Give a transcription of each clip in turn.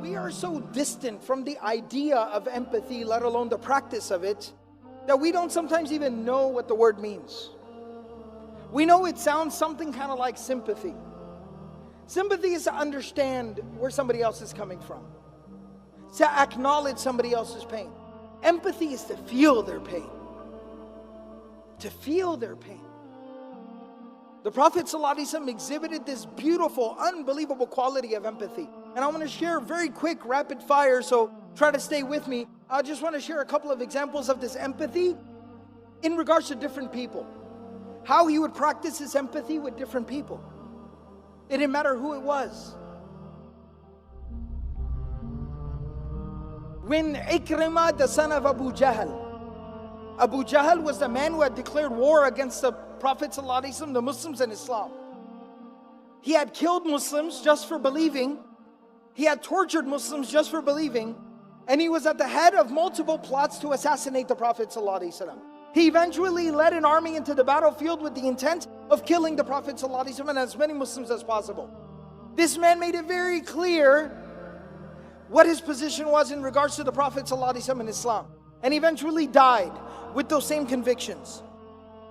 We are so distant from the idea of empathy, let alone the practice of it, that we don't sometimes even know what the word means. We know it sounds something kind of like sympathy. Sympathy is to understand where somebody else is coming from, to acknowledge somebody else's pain. Empathy is to feel their pain. To feel their pain. The Prophet ﷺ exhibited this beautiful, unbelievable quality of empathy. And I want to share very quick, rapid fire, so try to stay with me. I just want to share a couple of examples of this empathy in regards to different people. How he would practice his empathy with different people. It didn't matter who it was. When Ikrimah, the son of Abu Jahl was the man who had declared war against the Prophet ﷺ, the Muslims and Islam. He had killed Muslims just for believing. He had tortured Muslims just for believing. And he was at the head of multiple plots to assassinate the Prophet ﷺ. He eventually led an army into the battlefield with the intent of killing the Prophet ﷺ and as many Muslims as possible. This man made it very clear what his position was in regards to the Prophet ﷺ and Islam. And eventually died with those same convictions.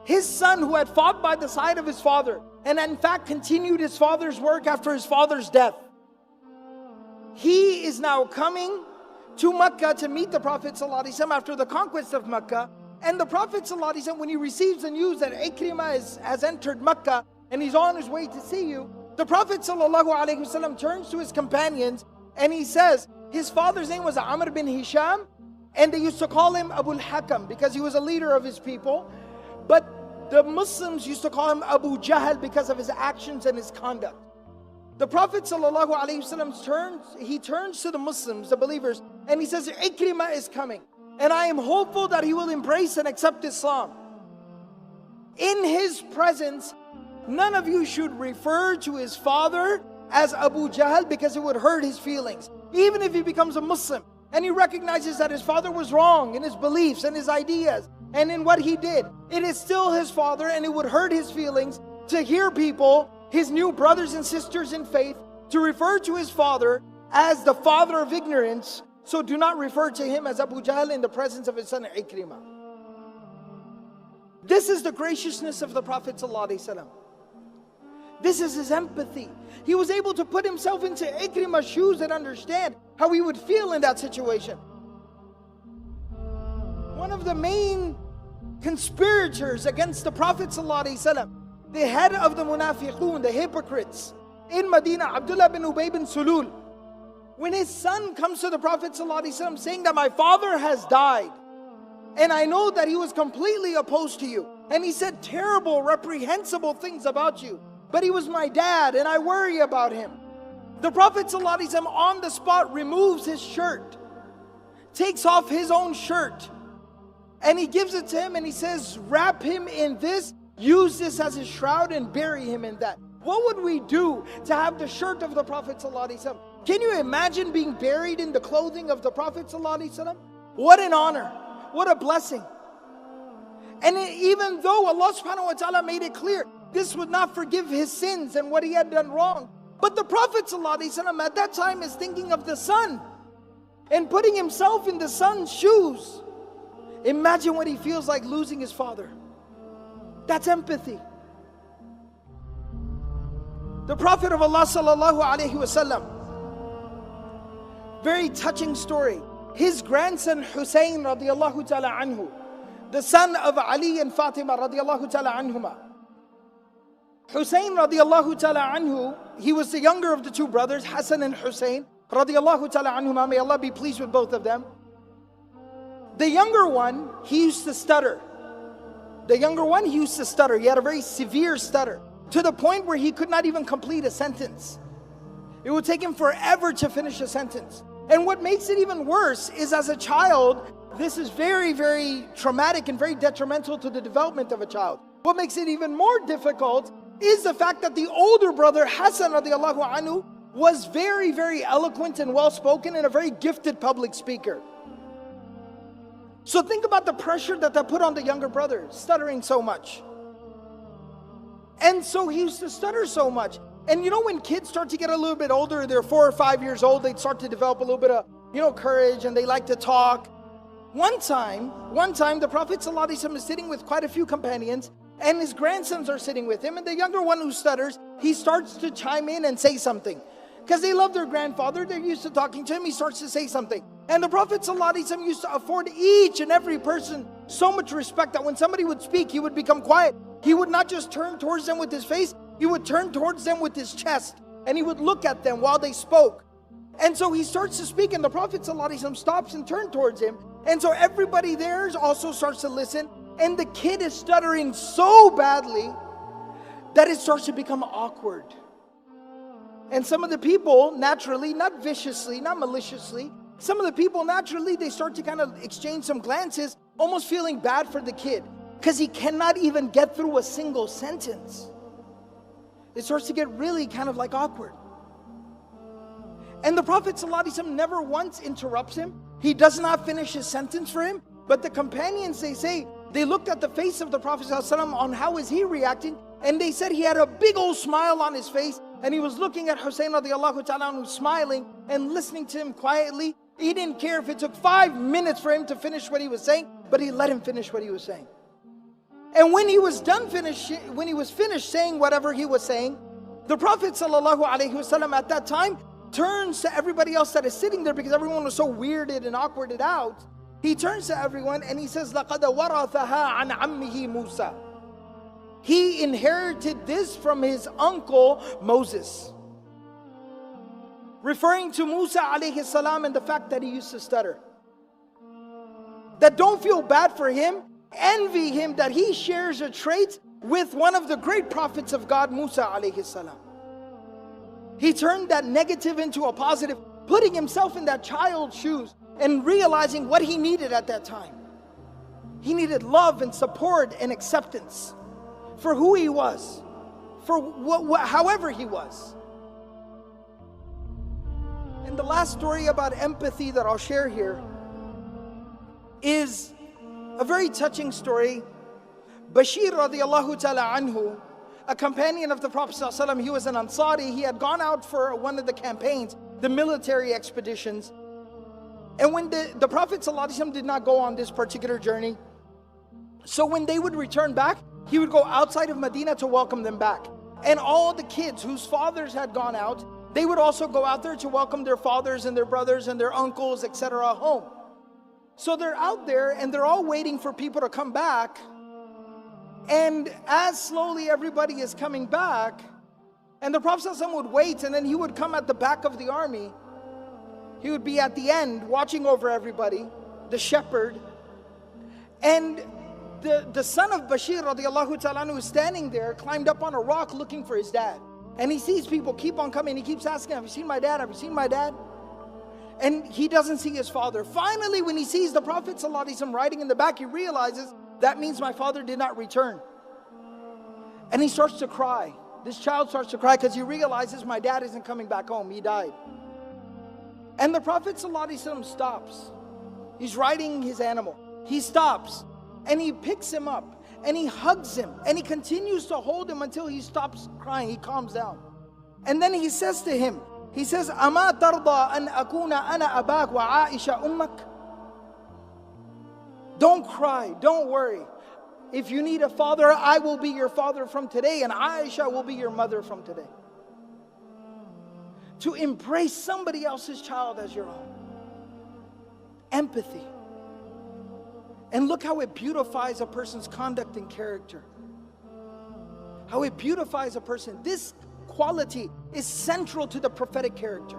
His son, who had fought by the side of his father, and in fact continued his father's work after his father's death, he is now coming to Mecca to meet the Prophet ﷺ after the conquest of Mecca. And the Prophet ﷺ, when he receives the news that Ikrimah has entered Mecca and he's on his way to see you, the Prophet ﷺ turns to his companions and he says, his father's name was Amr bin Hisham, and they used to call him Abu al-Hakam because he was a leader of his people. But the Muslims used to call him Abu Jahl because of his actions and his conduct. The Prophet ﷺ turns to the Muslims, the believers, and he says, Ikrimah is coming. And I am hopeful that he will embrace and accept Islam. In his presence, none of you should refer to his father as Abu Jahl because it would hurt his feelings. Even if he becomes a Muslim and he recognizes that his father was wrong in his beliefs and his ideas and in what he did, it is still his father and it would hurt his feelings to hear people, his new brothers and sisters in faith, to refer to his father as the father of ignorance. So do not refer to him as Abu Jahl in the presence of his son Ikrimah. This is the graciousness of the Prophet ﷺ. This is his empathy. He was able to put himself into Ikrimah's shoes and understand how he would feel in that situation. One of the main conspirators against the Prophet ﷺ, the head of the munafiqun, the hypocrites in Medina, Abdullah bin Ubay bin Sulul, when his son comes to the Prophet ﷺ saying that my father has died, and I know that he was completely opposed to you, and he said terrible, reprehensible things about you, but he was my dad and I worry about him. The Prophet ﷺ on the spot removes his shirt, takes off his own shirt, and he gives it to him and he says, wrap him in this, use this as his shroud and bury him in that. What would we do to have the shirt of the Prophet ﷺ? Can you imagine being buried in the clothing of the Prophet ﷺ? What an honor, what a blessing. And even though Allah subhanahu wa ta'ala made it clear, this would not forgive his sins and what he had done wrong. But the Prophet ﷺ at that time is thinking of the son and putting himself in the son's shoes. Imagine what he feels like losing his father. That's empathy. The Prophet of Allah sallallahu alaihi wasallam, very touching story. His grandson Hussein radiallahu ta'ala anhu, the son of Ali and Fatima radiallahu ta'ala anhuma. Hussein radiallahu ta'ala anhu, he was the younger of the two brothers, Hassan and Hussein radiallahu ta'ala anhuma. May Allah be pleased with both of them. The younger one, he used to stutter. He had a very severe stutter, to the point where he could not even complete a sentence. It would take him forever to finish a sentence. And what makes it even worse is, as a child, this is very, very traumatic and very detrimental to the development of a child. What makes it even more difficult is the fact that the older brother, Hassan radiallahu anhu, was very, very eloquent and well-spoken and a very gifted public speaker. So think about the pressure that put on the younger brother, stuttering so much. And so he used to stutter so much. And you know, when kids start to get a little bit older, they're 4 or 5 years old, they start to develop a little bit of, courage, and they like to talk. One time, the Prophet ﷺ is sitting with quite a few companions, and his grandsons are sitting with him, and the younger one who stutters, he starts to chime in and say something. Because they love their grandfather, they're used to talking to him, he starts to say something. And the Prophet ﷺ used to afford each and every person so much respect that when somebody would speak, he would become quiet. He would not just turn towards them with his face, he would turn towards them with his chest, and he would look at them while they spoke. And so he starts to speak, and the Prophet ﷺ stops and turns towards him. And so everybody there also starts to listen, and the kid is stuttering so badly that it starts to become awkward. And some of the people naturally, not viciously, not maliciously, some of the people naturally, they start to kind of exchange some glances, almost feeling bad for the kid, because he cannot even get through a single sentence. It starts to get really kind of like awkward. And the Prophet ﷺ never once interrupts him. He does not finish his sentence for him. But the companions, they say, they looked at the face of the Prophet ﷺ on how is he reacting, and they said he had a big old smile on his face, and he was looking at Hussein radiallahu ta'ala anhu, smiling and listening to him quietly. He didn't care if it took 5 minutes for him to finish what he was saying, but he let him finish what he was saying. And when he was finished saying whatever he was saying, the Prophet ﷺ at that time turns to everybody else that is sitting there, because everyone was so weirded and awkwarded out. He turns to everyone and he says, لَقَدْ وَرَثَهَا عَنْ عَمِّهِ مُوسَى. He inherited this from his uncle Moses, referring to Musa alayhi salam and the fact that he used to stutter. That don't feel bad for him, envy him that he shares a trait with one of the great prophets of God, Musa alayhi salam. He turned that negative into a positive, putting himself in that child's shoes and realizing what he needed at that time. He needed love and support and acceptance for who he was, for however he was. And the last story about empathy that I'll share here is a very touching story. Bashir radiallahu ta'ala anhu, a companion of the Prophet ﷺ, he was an Ansari. He had gone out for one of the campaigns, the military expeditions. And when the Prophet ﷺ did not go on this particular journey, so when they would return back, he would go outside of Medina to welcome them back. And all the kids whose fathers had gone out, they would also go out there to welcome their fathers and their brothers and their uncles, etc. home. So they're out there and they're all waiting for people to come back. And as slowly everybody is coming back, and the Prophet ﷺ would wait, and then he would come at the back of the army. He would be at the end watching over everybody, the shepherd. And the son of Bashir radiallahu ta'ala anhu is standing there, climbed up on a rock looking for his dad. And he sees people keep on coming. He keeps asking, have you seen my dad? Have you seen my dad? And he doesn't see his father. Finally, when he sees the Prophet ﷺ riding in the back, he realizes, that means my father did not return. And he starts to cry. This child starts to cry because he realizes my dad isn't coming back home. He died. And the Prophet ﷺ stops. He's riding his animal. He stops and he picks him up and he hugs him and he continues to hold him until he stops crying. He calms down. And then he says to him, he says, أَمَا تَرْضَى أَنْ أَكُونَ أَنَا أَبَاكَ وَعَائِشَ أُمَّكَ. Don't cry, don't worry. If you need a father, I will be your father from today, and Aisha will be your mother from today. To embrace somebody else's child as your own. Empathy. And look how it beautifies a person's conduct and character. How it beautifies a person. This quality is central to the prophetic character.